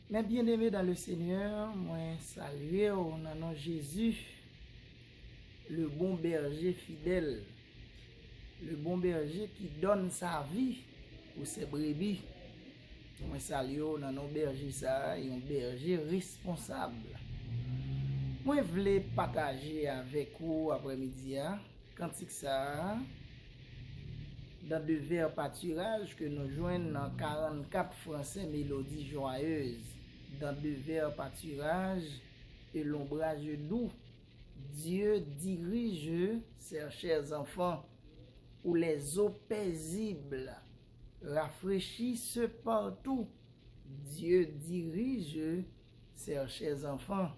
Mes bien-aimés dans le Seigneur, moi saluer au nom de Jésus, le bon berger fidèle, le bon berger qui donne sa vie pour ses brebis. Moi saluer au nom de berger ça, et un berger responsable. Moi voulais partager avec vous après-midi cantique ça dans deux vers pâturage que nous joignons dans 44 français mélodies joyeuses. Dans deux vers pâturage et l'ombrage doux, Dieu dirige ses chers enfants, où les eaux paisibles rafraîchissent partout. Dieu dirige ses chers enfants.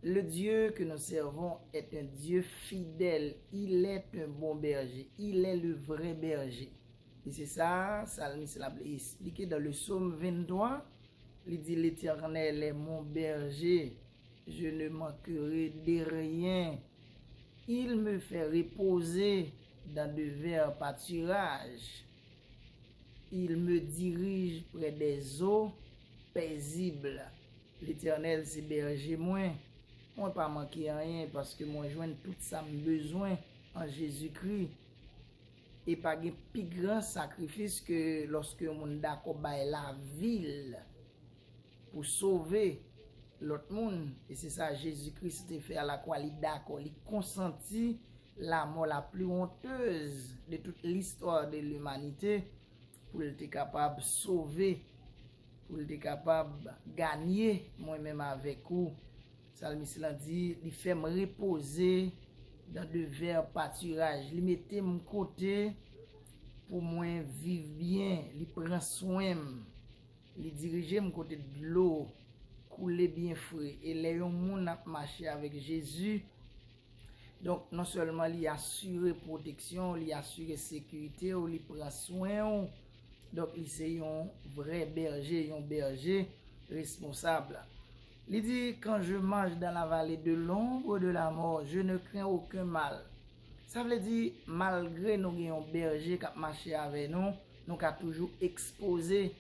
Le Dieu que nous servons est un Dieu fidèle. Il est un bon berger. Il est le vrai berger. Et c'est ça, Psalmiste l'a expliqué dans le psaume 23. Il dit: l'Éternel est mon berger. Je ne manquerai de rien. Il me fait reposer dans de verts pâturages. Il me dirige près des eaux paisibles. L'Éternel, c'est berger moi. Moi pas manquer rien parce que moi joindre tout ça besoin en Jésus-Christ. Et pas un plus grand sacrifice que lorsque on d'accord bail la ville pour sauver l'autre monde. Et c'est ça Jésus-Christ a fait à la croix, il d'accord, il consentit la mort la plus honteuse de toute l'histoire de l'humanité pour être capable de sauver, pour être capable de gagner moi-même avec vous. Psalmiste l'a dit, il fait me reposer dans de verts pâturages. Il mettait mon côté pour moi vivre bien. Il prend soin. Il dirige mon côté de l'eau, couler bien frais. Et les gens a marché avec Jésus. Donc non seulement il assure protection, il assure sécurité, il prend soin. Donc il c'est un vrai berger, un berger responsable. Il dit, quand je marche dans la vallée de l'ombre de la mort, je ne crains aucun mal. Ça veut dire, malgré nous ayons un berger qui marche avec nous, nous sommes toujours exposés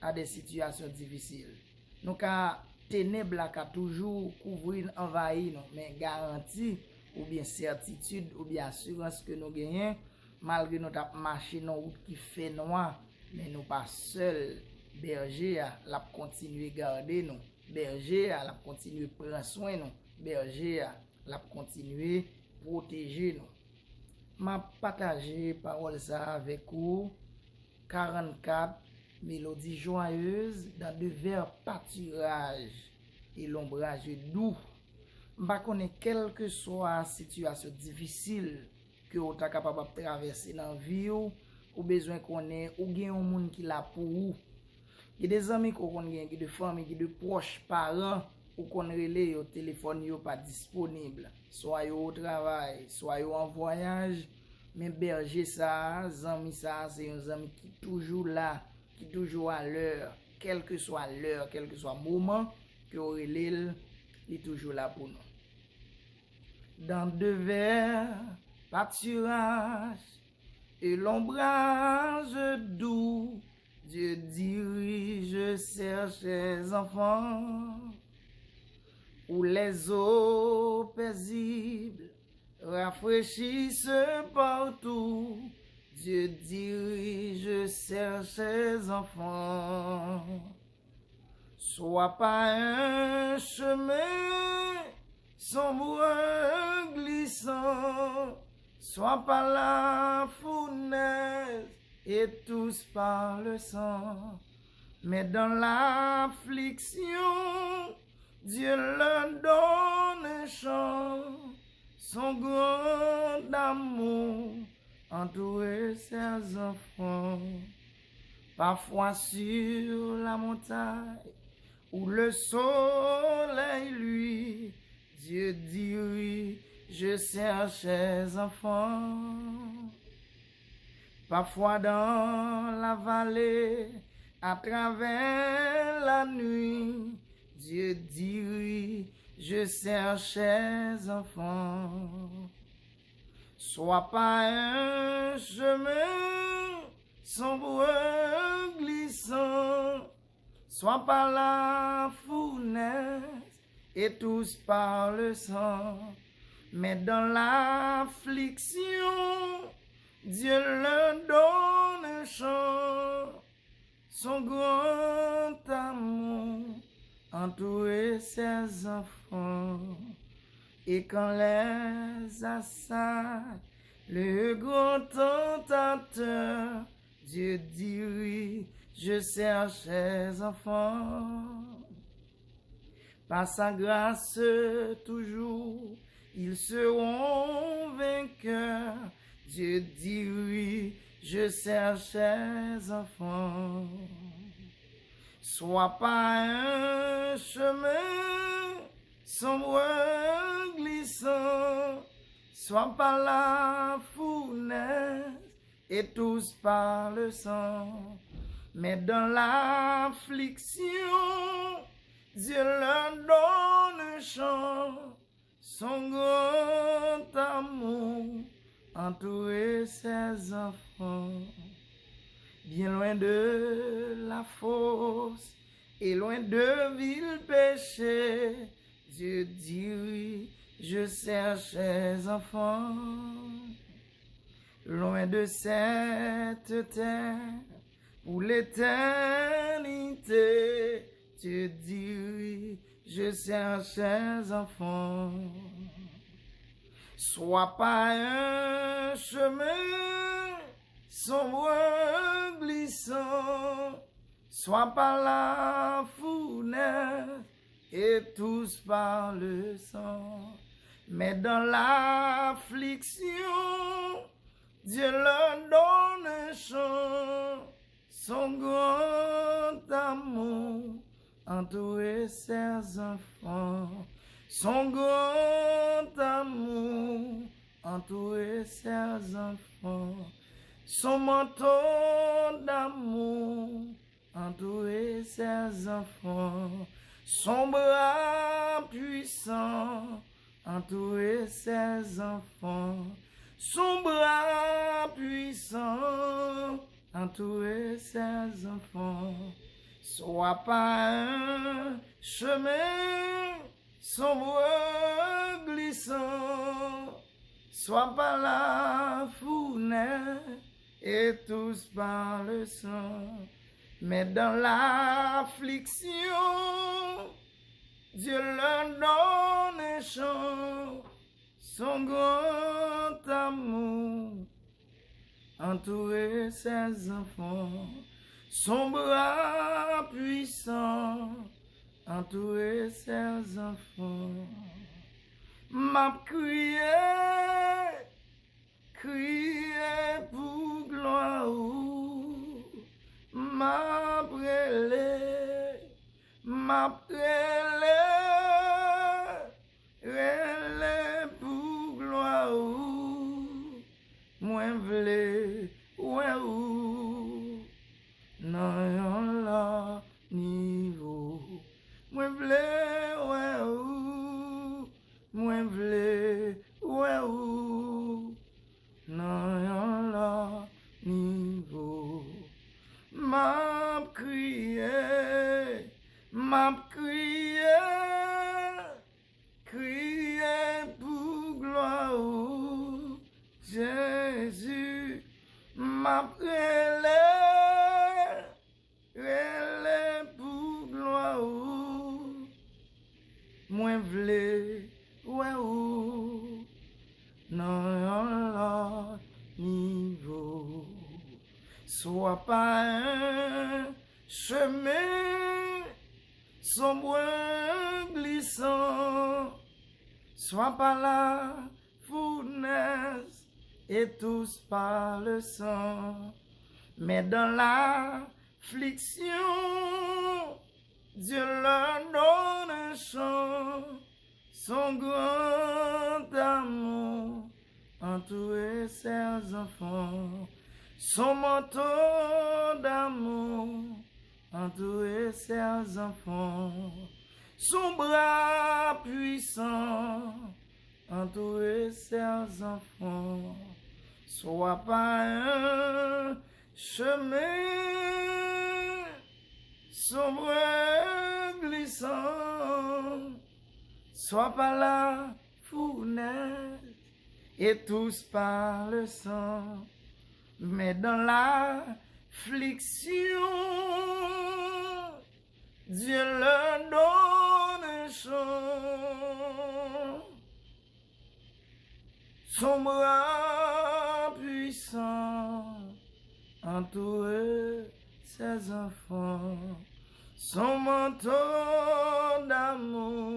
à des situations difficiles. Nous sommes ténèbres qui toujours couvrir, envahir nous, mais garantie ou bien certitude ou bien assurance que nous gagnons, malgré nous marcher dans une route qui fait noir, mais nous pas seuls. Berger la continuer garder nous. Berger la continuer prendre soin nous. Berger la continuer protéger nous. M'a partager parole ça avec vous. 44 mélodies joyeuses dans de verts pâturage et l'ombrage doux. M'a connaît quelle que soit la situation difficile que vous êtes capable de traverser dans la vie ou besoin qu'on ait ou bien un monde qui l'a pour vous. Il y a des amis qu'on connaît, des familles, des proches, parents, ou qu'on relève au téléphone, yo pas disponible. Soit au travail, soit en voyage. Mais berger ça, amis ça, c'est un ami qui toujours là, qui toujours à l'heure, quelle que soit l'heure, quel que soit le moment que relève, il est toujours là pour nous. Dans de verts pâturages et l'ombrage doux, Dieu dirige ses chers enfants, où les eaux paisibles rafraîchissent partout. Dieu dirige ses chers enfants. Sois pas un chemin sombre glissant, sois pas la fournaise et tous par le sang, mais dans l'affliction, Dieu leur donne un chant, son grand amour entoure ses enfants. Parfois sur la montagne, où le soleil lui, Dieu dirige ses chers enfants. Parfois dans la vallée, à travers la nuit, Dieu dirige ses chers enfants. Sois pas un chemin sombre glissant, Sois par la fournaise et tous par le sang. Mais dans l'affliction, Dieu leur donne un chant. Son grand amour entourer ses enfants. Et quand les assaille le grand tentateur, Dieu dit oui, je cherche ses enfants. Par sa grâce toujours, ils seront vainqueurs. Dieu dit oui, je cherche ses enfants. Sois pas un chemin sombre glissant, sois par la fournaise et tous par le sang. Mais dans l'affliction, Dieu leur donne un chant, son grand amour entourer ses enfants. Bien loin de la fosse et loin de vil péché, Dieu dit oui, je cherche ses enfants. Loin de cette terre, pour l'éternité, Dieu dit oui, je cherche ses enfants. Sois pas un chemin sombre glissant, sois par la fournaise et tous par le sang. Mais dans l'affliction, Dieu leur donne un chant, son grand amour entourer ses enfants. Son grand amour entourer ses enfants. Son manteau d'amour entourer ses enfants. Son bras puissant entourer ses enfants. Son bras puissant entourer ses enfants. Sois pas un chemin sombre glissant, sois par la fournaise et tous par le sang. Mais dans l'affliction, Dieu leur donne un chant, son grand amour entourer ses enfants. Son bras puissant entourer ses enfants. M'a crié, crié pour gloire. M'a brûlé, relé pour gloire. Moi vle, ouais ou, non yon la niveau. Moi vle, ouais ou, moi vle, ouais ou, non yon la niveau. M'a crié, crié pour gloire. Jésus m'a relé pour gloire. Moi vle, ouais ou, non yon la niveau. Sois pas un chemin sombre glissant, sois pas la fournaise et tous par le sang. Mais dans l'affliction, Dieu leur donne un chant, son grand amour entourer ses enfants. Son manteau d'amour entourer ses enfants. Son bras puissant entourer ses enfants. Sois pas un chemin sombre glissant, soit par la fournaise et tous par le sang, mais dans l'affliction, Dieu leur donne un chant. Son bras puissant entoure ses enfants, son manteau d'amour